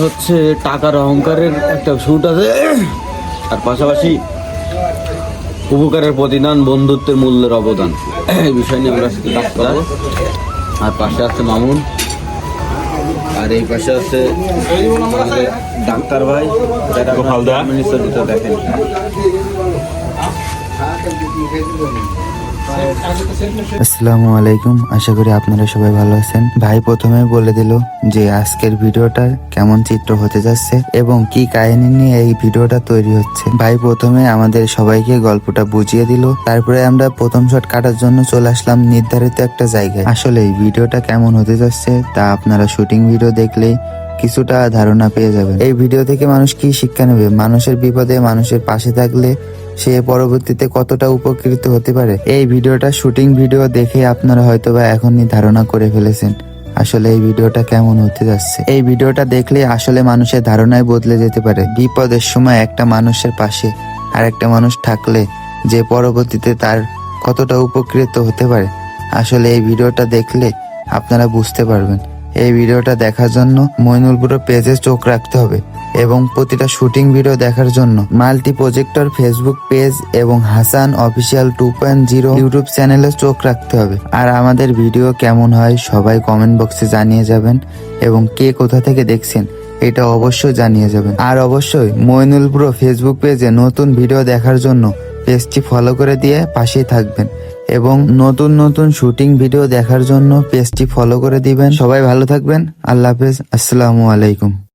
হচ্ছে টাকার অহংকারের একটা শুট আছে, আর পাশাপাশি উপকারের প্রতিদান, বন্ধুত্বের মূল্যের অবদান, এই বিষয় নিয়ে আমরা কাজ করবো। আর পাশে আছে মামুন, আর এই পাশে আছে ডাক্তার ভাই, দেখেন। আসসালামু আলাইকুম, আশা করি আপনারা সবাই ভালো আছেন। ভাই প্রথমে বলে দিল যে আজকের ভিডিওটা কেমন চিত্র হতে যাচ্ছে এবং কি কাহিনী নিয়ে এই ভিডিওটা তৈরি হচ্ছে। ভাই প্রথমে আমাদের সবাইকে গল্পটা বুঝিয়ে দিল, তারপরে আমরা প্রথম শট কাটার জন্য চলে আসলাম নির্ধারিত একটা জায়গায়। আসলে এই ভিডিওটা কেমন হতে যাচ্ছে তা আপনারা শুটিং ভিডিও দেখলেই কিছুটা ধারণা পেয়ে যাবেন। এই ভিডিও থেকে মানুষ কি শিক্ষা নেবে, মানুষের বিপদে মানুষের পাশে থাকলে সে পরবর্তীতে কতটা উপকৃত হতে পারে, এই ভিডিওটা শুটিং ভিডিও দেখে আপনারা হয়তোবা এখনই ধারণা করে ফেলেছেন আসলে এই ভিডিওটা কেমন হতে যাচ্ছে। এই ভিডিওটা দেখলে আসলে মানুষের ধারণায় বদলে যেতে পারে। বিপদের সময় একটা মানুষের পাশে আর একটা মানুষ থাকলে যে পরবর্তীতে তার কতটা উপকৃত হতে পারে, আসলে এই ভিডিওটা দেখলে আপনারা বুঝতে পারবেন। এই ভিডিওটা দেখার জন্য মইনুলপুর পেজে চোখ রাখতে হবে এবং প্রতিটা শুটিং ভিডিও দেখার জন্য মাল্টি প্রজেক্টর ফেসবুক পেজ এবং হাসান অফিসিয়াল 2.0 ইউটিউব চ্যানেলে চোখ রাখতে হবে। আর আমাদের ভিডিও কেমন হয় সবাই কমেন্ট বক্সে জানিয়ে যাবেন এবং কে কোথা থেকে দেখছেন এটা অবশ্যই জানিয়ে যাবেন। আর অবশ্যই মইনুলপুর ফেসবুক পেজে নতুন ভিডিও দেখার জন্য পেজটি ফলো করে দিয়ে পাশেই থাকবেন এবং নতুন নতুন শুটিং ভিডিও দেখার জন্য পেজটি ফলো করে দিবেন। সবাই ভালো থাকবেন, আল্লাহ হাফেজ, আসসালামু আলাইকুম।